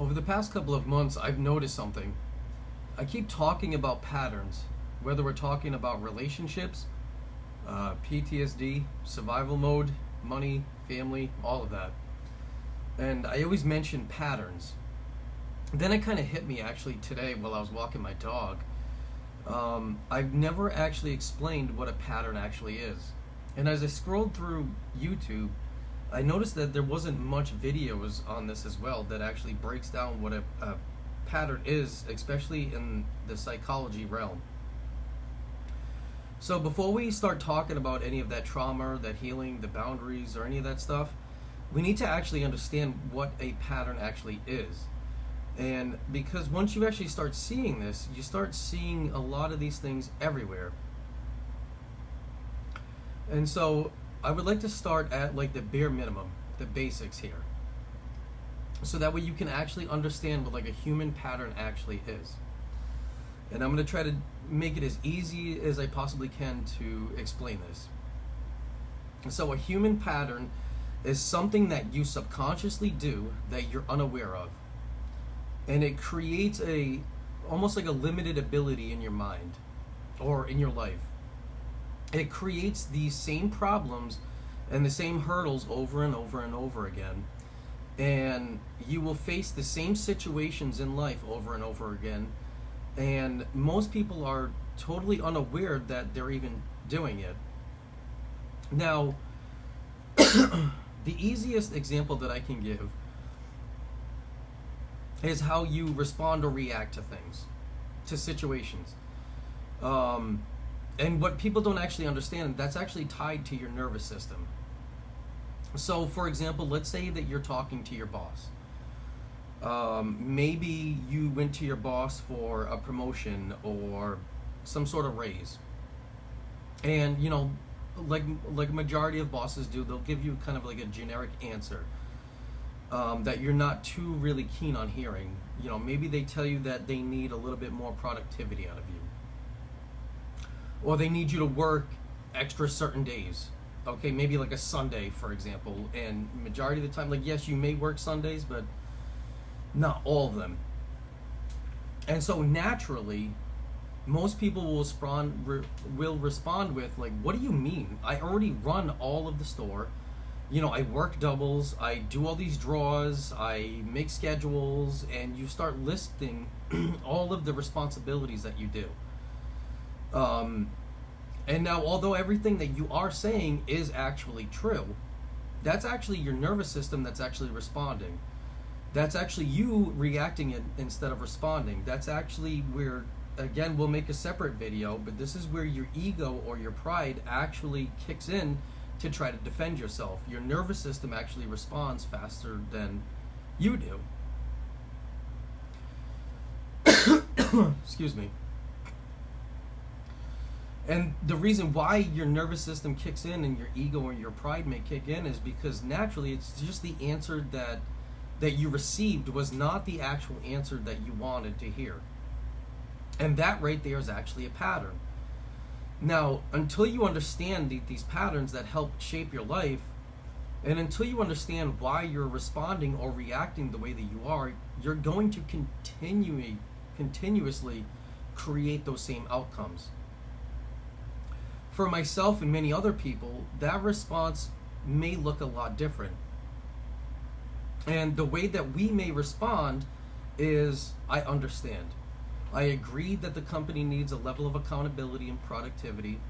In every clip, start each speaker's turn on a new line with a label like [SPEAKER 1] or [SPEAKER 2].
[SPEAKER 1] Over the past couple of months, I've noticed something. I keep talking about patterns, whether we're talking about relationships, PTSD, survival mode, money, family, all of that. And I always mention patterns. Then it kind of hit me actually today while I was walking my dog. I've never actually explained what a pattern actually is. And as I scrolled through YouTube, I noticed that there wasn't much videos on this as well that actually breaks down what a pattern is, especially in the psychology realm. So before we start talking about any of that trauma, that healing, the boundaries, or any of that stuff, we need to actually understand what a pattern actually is. And because once you actually start seeing this, you start seeing a lot of these things everywhere. And so I would like to start at like the bare minimum, the basics here. So that way you can actually understand what like a human pattern actually is. And I'm going to try to make it as easy as I possibly can to explain this. So a human pattern is something that you subconsciously do that you're unaware of. And it creates almost like a limited ability in your mind or in your life. It creates these same problems and the same hurdles over and over and over again. And you will face the same situations in life over and over again. And most people are totally unaware that they're even doing it. Now, the easiest example that I can give is how you respond or react to things, to situations. And what people don't actually understand, that's actually tied to your nervous system. So, for example, let's say that you're talking to your boss. Maybe you went to your boss for a promotion or some sort of raise. And, you know, like a majority of bosses do, they'll give you kind of like a generic answer that you're not too really keen on hearing. You know, maybe they tell you that they need a little bit more productivity out of you. Or they need you to work extra certain days. Okay, maybe like a Sunday, for example. And majority of the time, like, yes, you may work Sundays, but not all of them. And so naturally, most people will respond with, like, what do you mean? I already run all of the store. You know, I work doubles, I do all these draws, I make schedules, and you start listing all of the responsibilities that you do. And now, although everything that you are saying is actually true, that's actually your nervous system that's actually responding. That's actually you reacting instead of responding. That's actually where, again, we'll make a separate video, but this is where your ego or your pride actually kicks in to try to defend yourself. Your nervous system actually responds faster than you do. Excuse me. And the reason why your nervous system kicks in and your ego or your pride may kick in is because naturally it's just the answer that you received was not the actual answer that you wanted to hear. And that right there is actually a pattern. Now, until you understand these patterns that help shape your life, and until you understand why you're responding or reacting the way that you are, you're going to continuously create those same outcomes. For myself and many other people, that response may look a lot different. And the way that we may respond is, I understand. I agree that the company needs a level of accountability and productivity.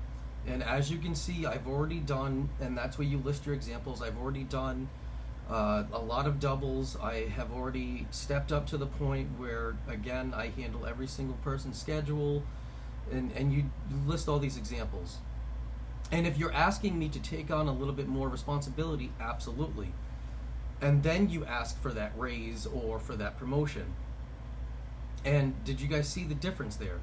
[SPEAKER 1] And as you can see, I've already done, and that's where you list your examples, I've already done a lot of doubles. I have already stepped up to the point where, again, I handle every single person's schedule. And you list all these examples. And if you're asking me to take on a little bit more responsibility, absolutely. And then you ask for that raise or for that promotion. And did you guys see the difference there?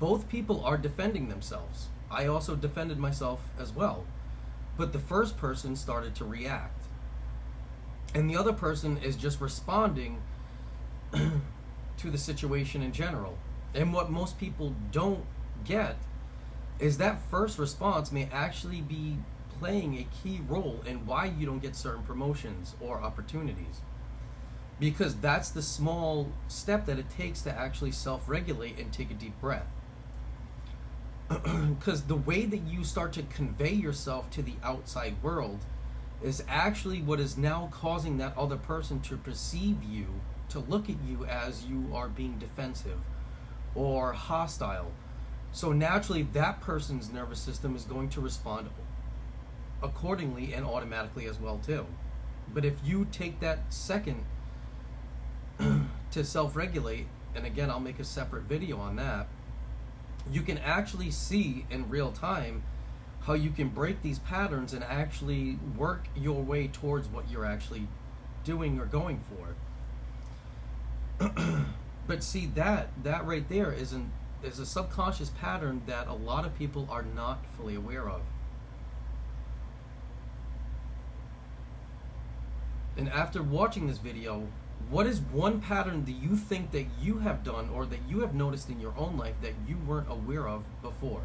[SPEAKER 1] Both people are defending themselves. I also defended myself as well. But the first person started to react. And the other person is just responding to the situation in general. And what most people don't get is that first response may actually be playing a key role in why you don't get certain promotions or opportunities. because that's the small step that it takes to actually self-regulate and take a deep breath. Because the way that you start to convey yourself to the outside world is actually what is now causing that other person to perceive you, to look at you as you are being defensive or hostile. So naturally that person's nervous system is going to respond accordingly and automatically as well too. But if you take that second to self-regulate, and again I'll make a separate video on that, you can actually see in real time how you can break these patterns and actually work your way towards what you're actually doing or going for. But see, that right there is a subconscious pattern that a lot of people are not fully aware of. And after watching this video, what is one pattern that you think that you have done or that you have noticed in your own life that you weren't aware of before?